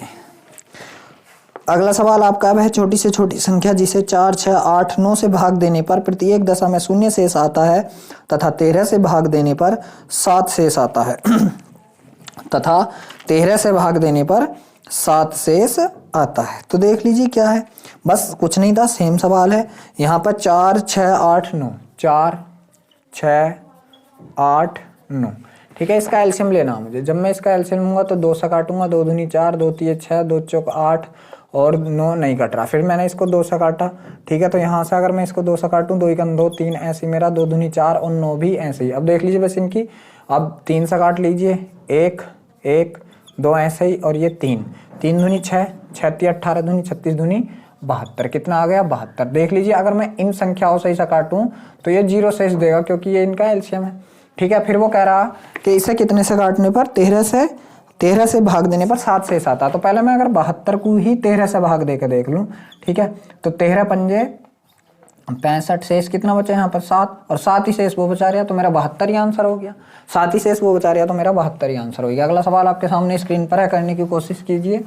अगला सवाल आपका है छोटी से छोटी संख्या जिसे 4 6 8 9 से भाग देने पर प्रत्येक दशा में 0 शेष आता है तथा 13 से भाग देने पर 7 शेष आता है तथा 13 से भाग देने पर 7 शेष आता है। तो देख लीजिए क्या है बस कुछ नहीं था सेम सवाल है। यहाँ पर 4 6 8 9 4 6 8 9 ठीक है इसका एलसीएम लेना मुझे। जब मैं इसका एलसीएम लूंगा तो 2 से काटूंगा 2 दूनी 4 2 3 6 2 चौक 8 और 9 नहीं कट रहा। फिर मैंने इसको 2 से काटा। ठीक है तो यहाँ से अगर मैं इसको 2 से काटूं 2 1 2 3 ऐसे मेरा 2 दूनी 4 और 9 भी ऐसे ही। अब देख लीजिए बस इनकी अब 3 से काट लीजिए 1 1 2 ऐसे ही और ये 3 3 दूनी 6 6 3 18 दूनी 36 दूनी 72 कितना आ गया 72। देख लीजिए अगर मैं इन संख्याओं से इसे काटूं तो ये 0 शेष देगा क्योंकि ये इनका एलसीएम है। ठीक है फिर वो कह रहा कि इसे कितने से काटने पर 13 से भाग देने पर 7 शेष आता। तो पहले मैं अगर 72 को ही 13 से भाग दे के देख लूं। ठीक है तो 13 पंजे 65 शेष कितना बचा यहाँ पर 7 और 7 ही शेष वो बचा रहा तो मेरा 72 ही आंसर हो गया। 7 ही शेष वो बचा रहा तो मेरा 72 ही आंसर हो गया। अगला सवाल आपके सामने स्क्रीन पर है करने की कोशिश कीजिए।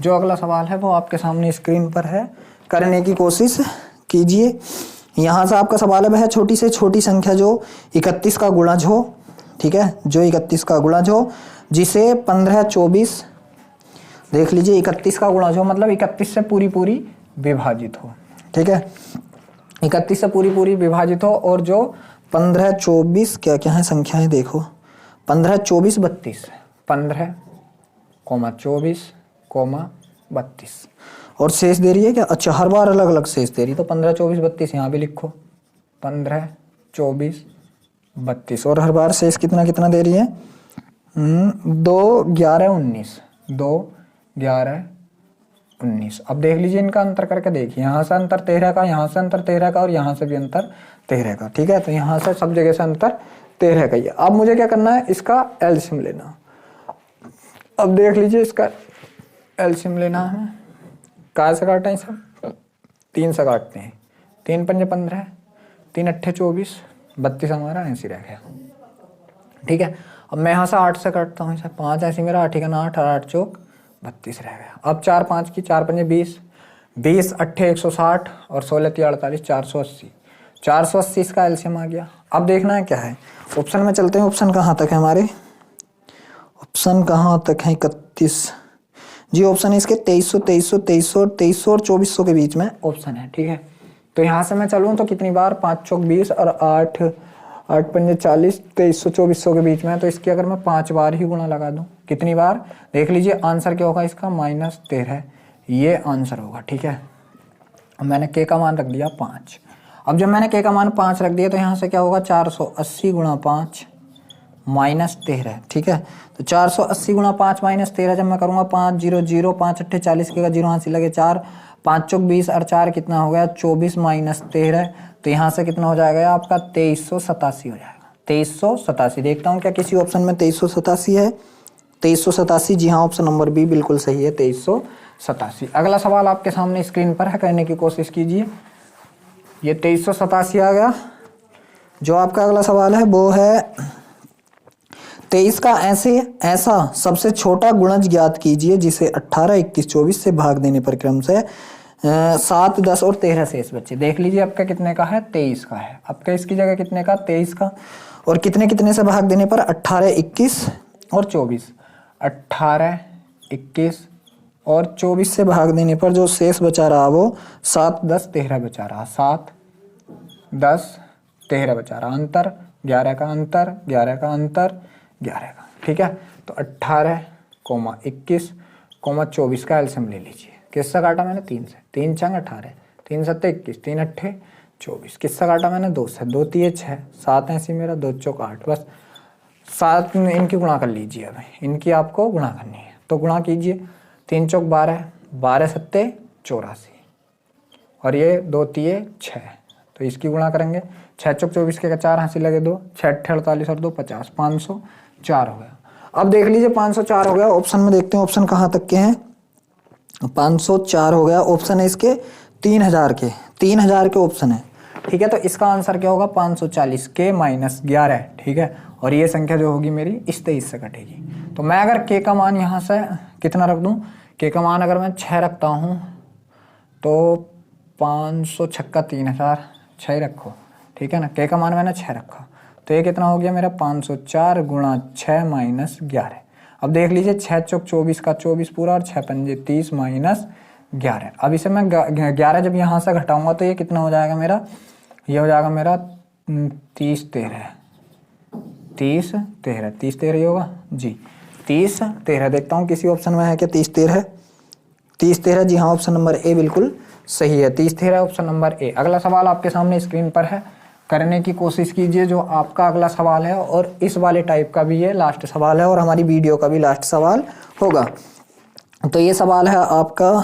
जो अगला सवाल है वो आपके सामने स्क्रीन पर है करने की कोशिश कीजिए। यहाँ से आपका सवाल है वह छोटी से छोटी संख्या जो 31 का गुणज हो। ठीक है जो 31 का गुणज हो जिसे 15 24 देख लीजिए 31 का गुणज हो मतलब 31 से पूरी पूरी विभाजित हो। ठीक है 31 से पूरी पूरी विभाजित हो और जो 15 24 क्या क्या है संख्याएं देखो 15 24 32 15 24 32 और शेष दे रही है क्या। अच्छा हर बार अलग अलग शेष दे रही तो 15 24 32 यहाँ भी लिखो 15 24 32 और हर बार शेष कितना कितना दे रही है 2 11 19 2 11 19। अब देख लीजिए इनका अंतर करके देखिए यहाँ से अंतर 13 का यहाँ से अंतर 13 का और यहाँ से भी अंतर 13 का। ठीक है तो यहाँ से सब जगह से अंतर 13 का ही है। अब मुझे क्या करना है इसका एलसीएम लेना। अब देख लीजिए इसका एलसीएम लेना है। कहाँ से काटते हैं सब 3 से काटते हैं 3 पंजे 15 3 अट्ठे 24 32 हमारा ऐसे रह गया। ठीक है अब मैं यहाँ से 8 से काटता हूँ इसे 5 ऐसे मेरा 8 का 8 और 8 चौक 32 रह गया। अब 4 5 की 4 पंजे 20 20 अट्ठे 160 और 16 3 48 480 480 इसका एलसीएम आ गया। अब देखना है क्या है ऑप्शन में चलते हैं। ऑप्शन कहाँ तक है हमारे ऑप्शन कहाँ तक है 31 जी ऑप्शन है इसके 2300 2300 2300 2300 और 2400 के बीच में ऑप्शन है। ठीक है तो यहाँ से मैं चलूँ तो कितनी बार 5 चौक 20 और 8 पंजे 40 2300 2400 के बीच में है। तो इसकी अगर मैं 5 बार ही गुणा लगा दूं कितनी बार देख लीजिए आंसर क्या होगा इसका -13 ये आंसर होगा। ठीक है अब मैंने के का मान रख दिया 5। अब जब मैंने के का मान 5 रख दिया तो यहाँ से क्या होगा 480 गुणा 5 -13। ठीक है तो 480 गुणा 5 -13 जब मैं करूँगा 5 0 0 5 अट्ठे 40 के 0 हासिल लगे 4 5 चौक 20 और 4 कितना हो गया 24 -13 तो यहाँ से कितना हो जाएगा आपका 2387 हो जाएगा 2387। देखता हूँ क्या किसी ऑप्शन में 2387 है 2387 जी हाँ ऑप्शन नंबर बी बिल्कुल सही है 2387। अगला सवाल आपके सामने स्क्रीन पर है करने की कोशिश कीजिए। ये 2387 आ गया। जो आपका अगला सवाल है वो है 23 का ऐसा सबसे छोटा गुणज ज्ञात कीजिए जिसे 18 21 24 से भाग देने पर क्रम से 7, 10 और 13 शेष बच्चे। देख लीजिए आपका कितने का है, 23 का है आपका, इसकी जगह कितने का, 23 का। और कितने कितने से भाग देने पर, 18, 21 और 24। 18, 21 और 24 से भाग देने पर जो शेष बचा रहा वो 7, 10, 13 बचा रहा। 7, 10, 13 बचा रहा। अंतर 11 का, अंतर 11 का, अंतर 11 का। ठीक है, तो 18, 21, 24 का एलसीएम ले लीजिए। किससे काटा मैंने, 3 से। 3 चंग 18, 3 7 21, 3 8 24। किससे काटा मैंने, 2 से। 2 3 6, 7 ऐसी मेरा, 2 चौक 8। बस 7 में इनकी गुणा कर लीजिए। अब इनकी आपको गुणा करनी है तो गुणा कीजिए। 3 चौक 12, 12 7 84 और ये 2 3 6, तो इसकी गुणा करेंगे। 6 चौक 24 के 4 हासिल लगे 2, 6 8 48 और 2 50, 504 हो गया। अब देख लीजिए 504 हो गया। ऑप्शन में देखते हैं ऑप्शन कहाँ तक के हैं। 504 हो गया। ऑप्शन है इसके 3000 के, 3000 के ऑप्शन है। ठीक है, तो इसका आंसर क्या होगा, 540 के माइनस 11। ठीक है, और ये संख्या जो होगी मेरी इस 23 से कटेगी। तो मैं अगर के का मान यहाँ से कितना रख दूँ, के का मान अगर मैं 6 रखता हूँ तो 500 छक्का 3000, 6 रखो। ठीक है ना, के का मान मैंने 6 रखा तो ये कितना हो गया मेरा, 504 गुणा 6 माइनस 11। अब देख लीजिए 6 चौक 24 का 24 पूरा और 6 पंजे 30 माइनस 11। अब इसे मैं 11 जब यहाँ से घटाऊंगा तो ये कितना हो जाएगा मेरा, ये हो जाएगा मेरा 30 13, 30 13, 30 13 ही होगा जी। 30 13 देखता हूँ किसी ऑप्शन में है क्या 30 13, 30 13 जी हाँ, ऑप्शन नंबर ए बिल्कुल सही है। 30 13 ऑप्शन नंबर ए। अगला सवाल आपके सामने स्क्रीन पर है, करने की कोशिश कीजिए जो आपका अगला सवाल है, और इस वाले टाइप का भी ये लास्ट सवाल है और हमारी वीडियो का भी लास्ट सवाल होगा। तो ये सवाल है आपका,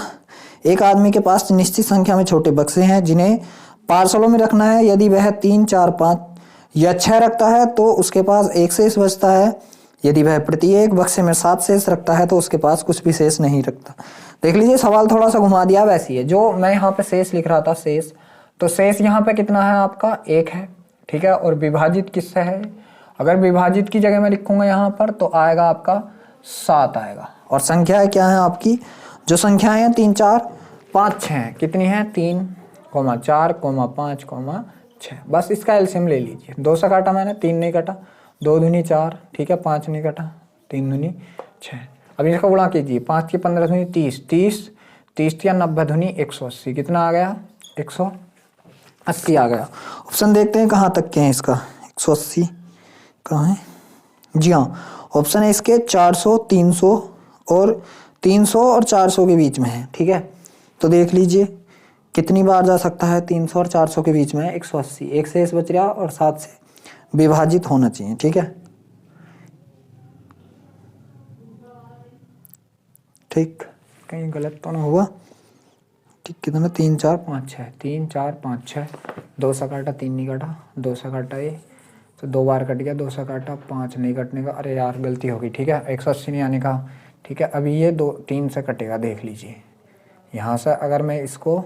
एक आदमी के पास निश्चित संख्या में छोटे बक्से हैं जिन्हें पार्सलों में रखना है। यदि वह 3 4 5 या 6 रखता है तो उसके पास एक शेष बचता है। यदि वह प्रत्येक बक्से में 7 शेष रखता है तो उसके पास कुछ भी शेष नहीं रखता। देख लीजिए सवाल थोड़ा सा घुमा दिया, वैसी है जो मैं यहाँ पे शेष लिख रहा था, शेष। तो शेष यहाँ पे कितना है आपका, 1 है। ठीक है, और विभाजित किससे है, अगर विभाजित की जगह मैं लिखूंगा यहाँ पर तो आएगा आपका 7 आएगा। और संख्याएं क्या है आपकी, जो संख्याएं हैं 3 4 5 6 हैं, कितनी है 3 4 5 6। बस इसका एलसीएम ले लीजिए। 2 से काटा मैंने, 3 नहीं कटा, 2 दूनी 4, ठीक है, 5 नहीं कटा, 3 दूनी 6। अब इसका गुणा कीजिए, 5 की 15 दूनी 30, 30 या 90 दूनी 180, कितना आ गया 180 आ गया। ऑप्शन देखते हैं कहाँ तक के हैं इसका, 180 कहाँ है जी हाँ, ऑप्शन है इसके 400 300 और 300 और 400 के बीच में है। ठीक है, तो देख लीजिए कितनी बार जा सकता है, 300 और 400 के बीच में है 180, एक शेष बच रहा और 7 से विभाजित होना चाहिए। ठीक है, ठीक, कहीं गलत तो ना हुआ। ठीक, कितना 3 4 5 6, 3 4 5 6, 2 से काटा 3 नहीं काटा, 2 से काटा ये तो 2 बार कट गया, 2 से काटा 5 नहीं कटने का, अरे यार गलती हो गई। ठीक है, 180 नहीं आने का। ठीक है, अभी ये 2 3 से कटेगा, देख लीजिए यहाँ से अगर मैं इसको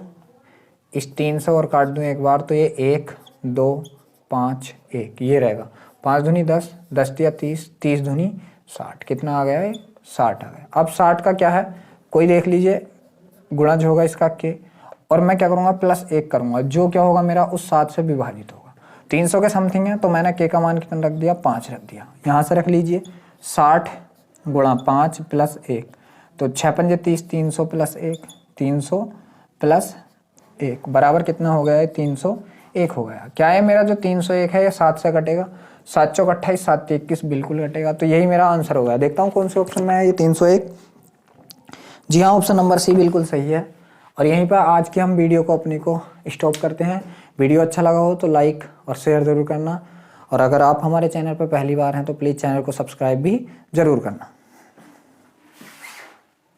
इस 3 से और काट दूँ एक बार तो ये 1 2 5 1 ये रहेगा, 5 दूनी 10, 10 या 30, 30 दूनी 60, कितना आ गया है 60 आ गया। अब 60 का क्या है, कोई देख लीजिए गुणज होगा इसका के, और मैं क्या करूँगा +1 करूँगा, जो क्या होगा मेरा उस 7 से विभाजित होगा। 300 के समथिंग है तो मैंने के का मान कितना रख दिया, 5 रख दिया। यहाँ से रख लीजिए 60 गुणा 5 +1, तो 6 पंजे 30, 300 +1, 300 +1 बराबर कितना हो गया है 301 हो गया। क्या है मेरा जो 301 है ये 7 से कटेगा, 7 चौक 28, 7 21 बिल्कुल कटेगा, तो यही मेरा आंसर हो गया। देखता हूँ कौन से ऑप्शन में है ये 301। जी हाँ, ऑप्शन नंबर सी बिल्कुल सही है। और यहीं पर आज की हम वीडियो को अपनी को स्टॉप करते हैं। वीडियो अच्छा लगा हो तो लाइक और शेयर ज़रूर करना, और अगर आप हमारे चैनल पर पहली बार हैं तो प्लीज़ चैनल को सब्सक्राइब भी ज़रूर करना।